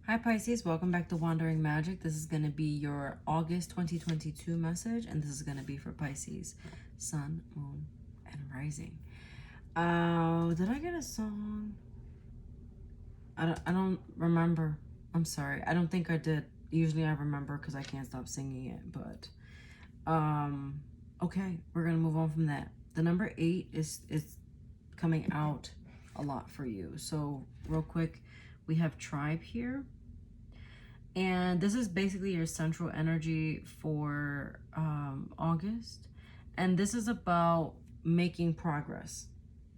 Hi Pisces, welcome back to Wandering Magic. This is going to be your August 2022 message, and this is going to be for Pisces, Sun, Moon, and Rising. Did I get a song? I don't remember. I'm sorry. I don't think I did. Usually I remember because I can't stop singing it, but okay, we're going to move on from that. The number 8 is coming out a lot for you. So real quick, we have Tribe here. And this is basically your central energy for August. And this is about making progress.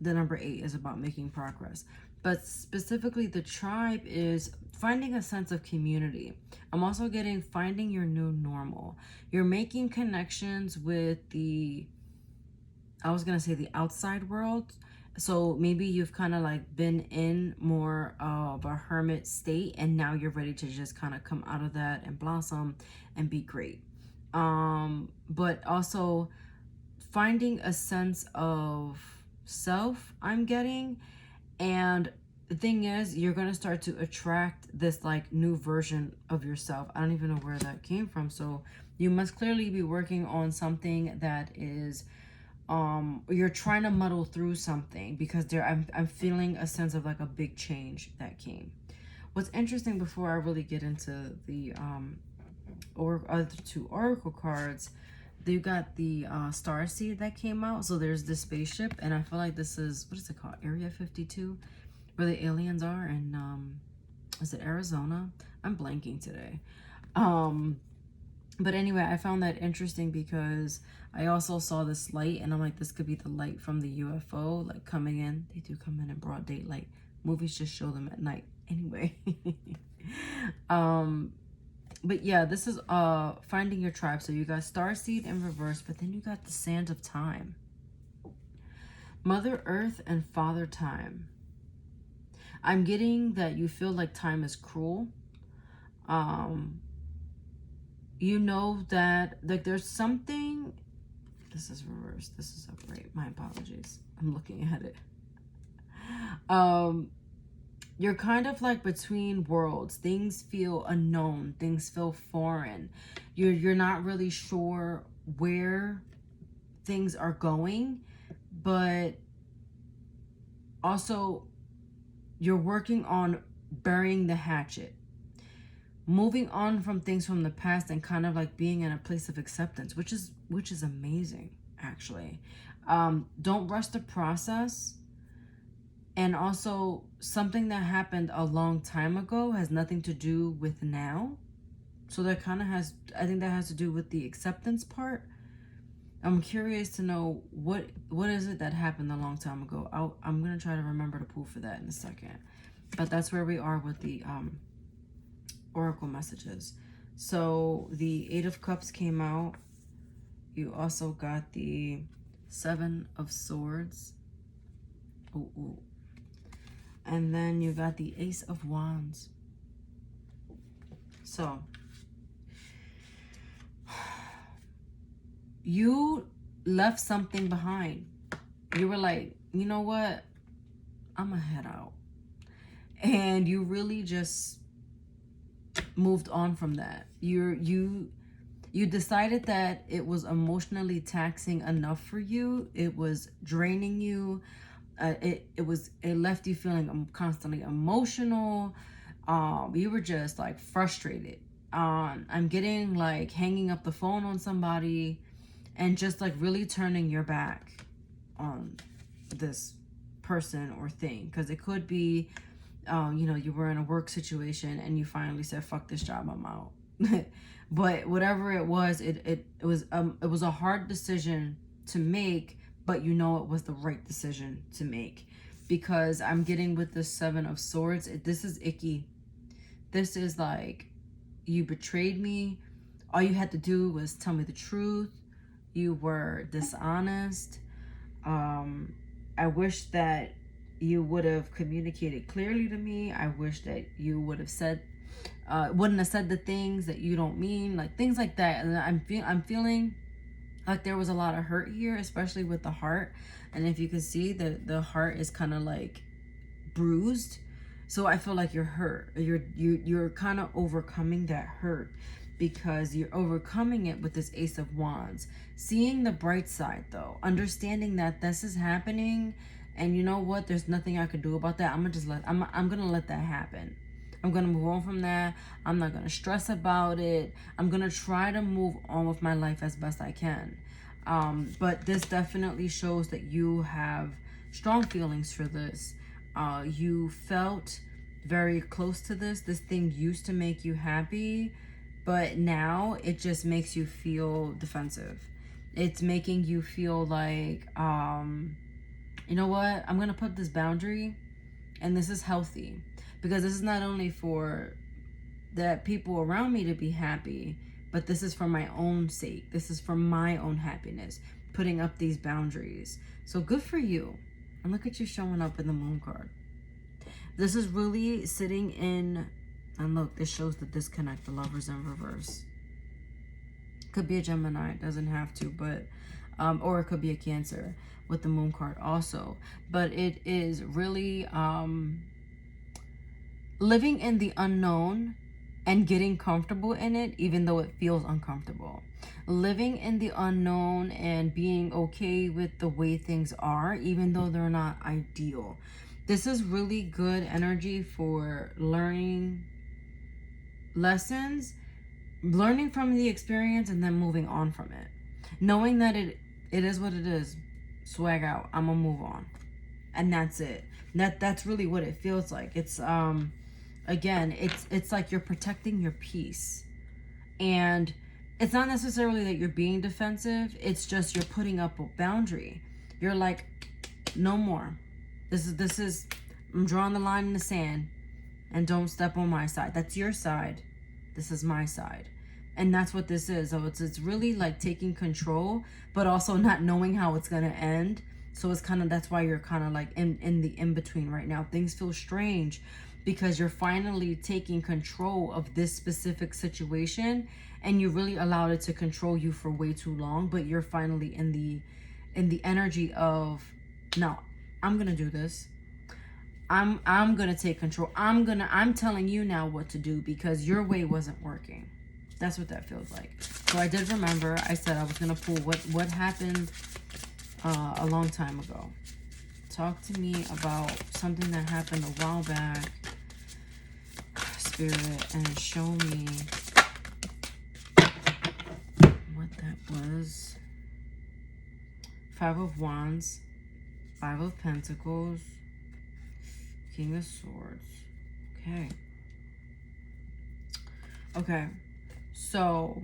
The number 8 is about making progress. But specifically, the tribe is finding a sense of community. I'm also getting finding your new normal. You're making connections with the outside world. So maybe you've kind of like been in more of a hermit state, and now you're ready to just kind of come out of that and blossom and be great. But also finding a sense of self, I'm getting. And the thing is, you're going to start to attract this like new version of yourself. I don't even know where that came from. So you must clearly be working on something that is you're trying to muddle through something, because I'm feeling a sense of like a big change that came. What's interesting, before I really get into the or other two oracle cards, you got the star seed that came out. So there's this spaceship, and I feel like this is, what is it called, Area 52, where the aliens are, and is it Arizona? I'm blanking today. But anyway, I found that interesting because I also saw this light, and I'm like, this could be the light from the UFO, like coming in. They do come in broad daylight. Movies just show them at night. Anyway. But yeah, this is finding your tribe. So you got Starseed in reverse, but then you got the Sand of Time. Mother Earth and Father Time. I'm getting that you feel like time is cruel. You know that like there's something. This is reversed. This is upright. My apologies. I'm looking at it. You're kind of like between worlds. Things feel unknown. Things feel foreign. You're not really sure where things are going, but also you're working on burying the hatchet, moving on from things from the past, and kind of like being in a place of acceptance, which is amazing, actually. Don't rush the process. And also, something that happened a long time ago has nothing to do with now. So that kind of has, I think that has to do with the acceptance part. I'm curious to know what is it that happened a long time ago. I'm going to try to remember to pull for that in a second. But that's where we are with the oracle messages. So the 8 of Cups came out. You also got the 7 of Swords. Ooh. And then you got the Ace of Wands. So you left something behind. You were like, you know what? I'm gonna head out. And you really just moved on from that. You decided that it was emotionally taxing enough for you. It was draining you. It left you feeling constantly emotional. You were just like frustrated. I'm getting like hanging up the phone on somebody and just like really turning your back on this person or thing, because it could be you were in a work situation and you finally said, fuck this job, I'm out. But whatever it was, it was a hard decision to make, but you know it was the right decision to make, because I'm getting with the 7 of Swords, this is icky. This is like, you betrayed me. All you had to do was tell me the truth. You were dishonest. I wish that you would have communicated clearly to me. I wish that you would have said, wouldn't have said the things that you don't mean, like things like that. And I'm feeling like there was a lot of hurt here, especially with the heart. And if you can see, the heart is kind of like bruised. So I feel like you're hurt. You're kind of overcoming that hurt, because you're overcoming it with this Ace of Wands. Seeing the bright side though, understanding that this is happening, and you know what? There's nothing I could do about that. I'm gonna let that happen. I'm gonna move on from that. I'm not gonna stress about it. I'm gonna try to move on with my life as best I can. But this definitely shows that you have strong feelings for this. You felt very close to this. This thing used to make you happy, but now it just makes you feel defensive. It's making you feel like, you know what? I'm going to put this boundary, and this is healthy, because this is not only for the people around me to be happy, but this is for my own sake. This is for my own happiness, putting up these boundaries. So good for you. And look at you showing up in the Moon card. This is really sitting in, and look, this shows the disconnect, the Lovers in reverse. Could be a Gemini, it doesn't have to, but, or it could be a Cancer with the Moon card also. But it is really living in the unknown and getting comfortable in it, even though it feels uncomfortable. Living in the unknown and being okay with the way things are, even though they're not ideal. This is really good energy for learning lessons, learning from the experience, and then moving on from it. Knowing that it is what it is. Swag out. I'm gonna move on. And that's it. That's really what it feels like. It's again, it's like you're protecting your peace. And it's not necessarily that you're being defensive. It's just you're putting up a boundary. You're like, no more. This is, I'm drawing the line in the sand, and don't step on my side. That's your side. This is my side. And that's what this is. So it's really like taking control, but also not knowing how it's going to end. So it's kind of, that's why you're kind of like in the in-between right now. Things feel strange because you're finally taking control of this specific situation, and you really allowed it to control you for way too long, but you're finally in the energy of, no, I'm going to do this. I'm going to take control. I'm telling you now what to do because your way wasn't working. That's what that feels like. So I did remember, I said I was going to pull what happened a long time ago. Talk to me about something that happened a while back, Spirit, and show me what that was. 5 of Wands, 5 of Pentacles, King of Swords. Okay. Okay. So,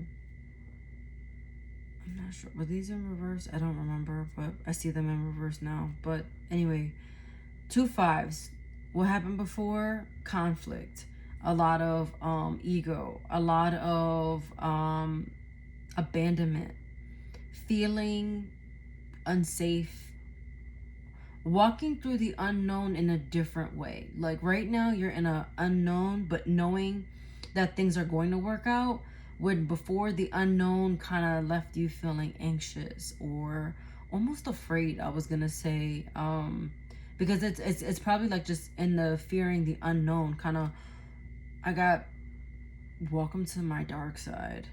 I'm not sure. Were these in reverse? I don't remember, but I see them in reverse now. But anyway, 2 5s. What happened before? Conflict. A lot of ego. A lot of abandonment. Feeling unsafe. Walking through the unknown in a different way. Like right now, you're in a unknown, but knowing that things are going to work out. When before, the unknown kind of left you feeling anxious or almost afraid, I was gonna say, because it's probably like just in the fearing the unknown kind of. I got welcome to my dark side,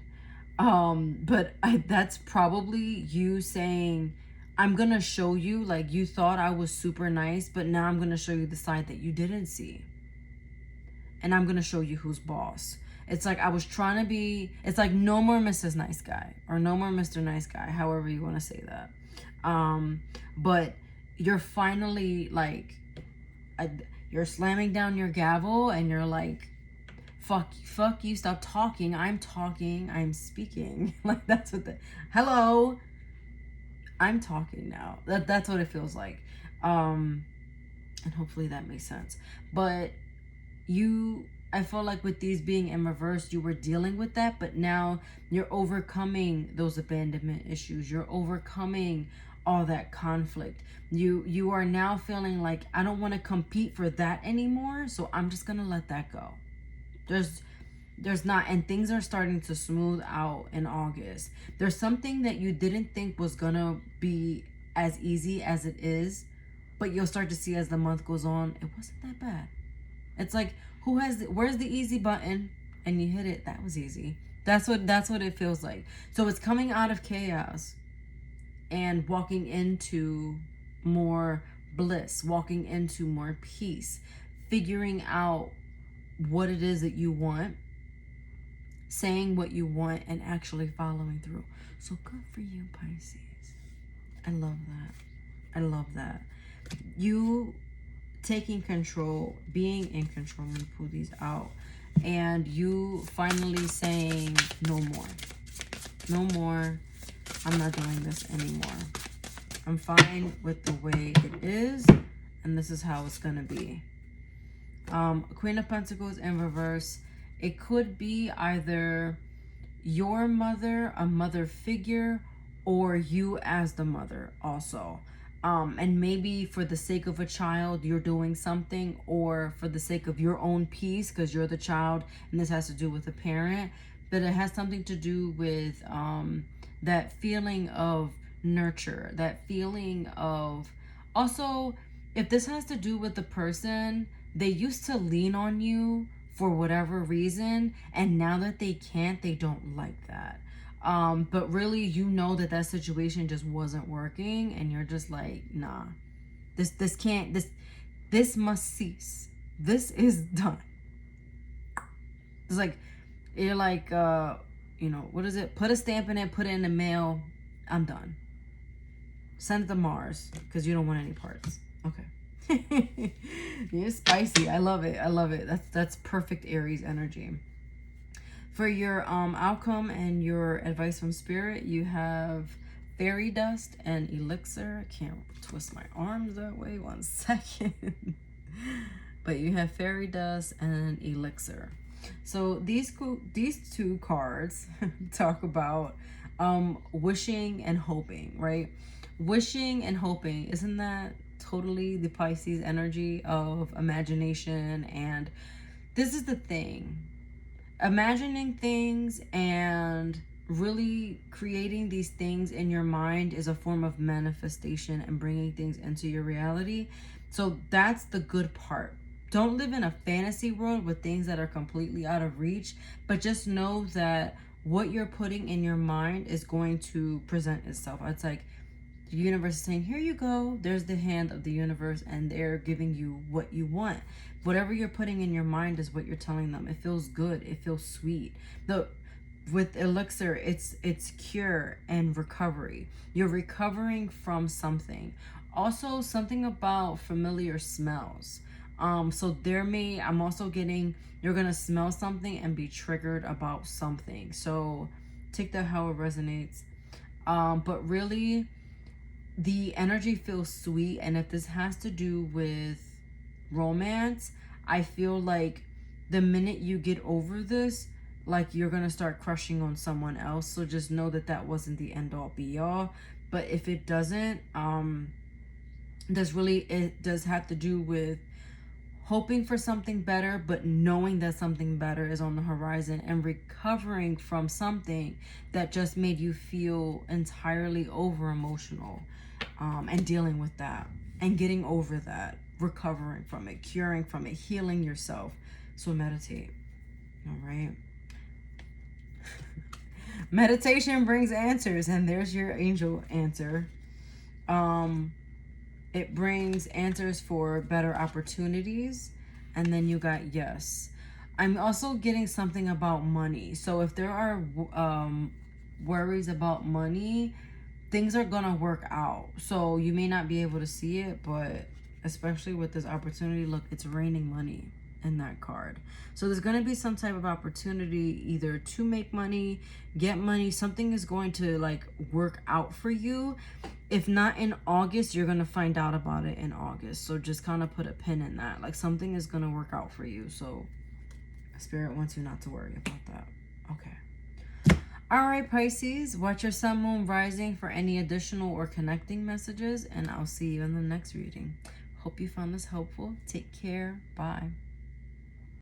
but that's probably you saying, I'm gonna show you, like, you thought I was super nice, but now I'm gonna show you the side that you didn't see, and I'm gonna show you who's boss. It's like I was trying to be, it's like no more Mrs. Nice Guy or no more Mr. Nice Guy, however you want to say that. But you're finally like, you're slamming down your gavel and you're like, fuck you, stop talking. I'm talking, I'm speaking. Like that's what hello, I'm talking now. That's what it feels like. And hopefully that makes sense. But I feel like with these being in reverse, you were dealing with that, but now you're overcoming those abandonment issues. You're overcoming all that conflict. You are now feeling like, I don't want to compete for that anymore, so I'm just going to let that go. There's not, and things are starting to smooth out in August. There's something that you didn't think was going to be as easy as it is, but you'll start to see as the month goes on, it wasn't that bad. It's like, where's the easy button? And you hit it. That was easy. That's what it feels like. So it's coming out of chaos and walking into more bliss, walking into more peace, figuring out what it is that you want, saying what you want, and actually following through. So good for you, Pisces. I love that. I love that. You taking control, being in control. Let me pull these out. And you finally saying, no more. No more. I'm not doing this anymore. I'm fine with the way it is. And this is how it's going to be. Queen of Pentacles in reverse. It could be either your mother, a mother figure, or you as the mother also. And maybe for the sake of a child, you're doing something, or for the sake of your own peace, because you're the child, and this has to do with a parent. But it has something to do with that feeling of nurture, that feeling of... Also, if this has to do with the person, they used to lean on you for whatever reason, and now that they can't, they don't like that. But really, you know that situation just wasn't working, and you're just like, nah, this must cease. This is done. It's like, you're like, you know, what is it? Put a stamp in it, put it in the mail. I'm done. Send it to Mars, because you don't want any parts. Okay. You're spicy. I love it. I love it. That's perfect Aries energy. For your outcome and your advice from spirit, you have fairy dust and elixir. I can't twist my arms that way. 1 second. But you have fairy dust and elixir. So these two cards talk about wishing and hoping, right? Wishing and hoping. Isn't that totally the Pisces energy of imagination? And this is the thing. Imagining things and really creating these things in your mind is a form of manifestation and bringing things into your reality. So that's the good part. Don't live in a fantasy world with things that are completely out of reach, but just know that what you're putting in your mind is going to present itself. It's like the universe is saying, here you go. There's the hand of the universe, and they're giving you what you want. Whatever you're putting in your mind is what you're telling them. It feels good. It feels sweet. With elixir, it's cure and recovery. You're recovering from something. Also, something about familiar smells. So I'm also getting, you're going to smell something and be triggered about something. So take that how it resonates. But really, the energy feels sweet. And if this has to do with romance, I feel like the minute you get over this, like you're gonna start crushing on someone else. So just know that that wasn't the end all be all. But if it doesn't, it does have to do with hoping for something better, but knowing that something better is on the horizon, and recovering from something that just made you feel entirely over emotional, and dealing with that and getting over that, recovering from it, curing from it, healing yourself. So meditate. All right. Meditation brings answers, and there's your angel answer. It brings answers for better opportunities, and then you got yes. I'm also getting something about money. So if there are worries about money, things are gonna work out. So you may not be able to see it, but especially with this opportunity, look, it's raining money in that card. So there's going to be some type of opportunity either to make money, get money. Something is going to like work out for you. If not in August, you're going to find out about it in August. So just kind of put a pin in that. Like something is going to work out for you. So Spirit wants you not to worry about that. Okay. All right, Pisces, watch your sun, moon, rising for any additional or connecting messages, and I'll see you in the next reading. Hope you found this helpful. Take care. Bye.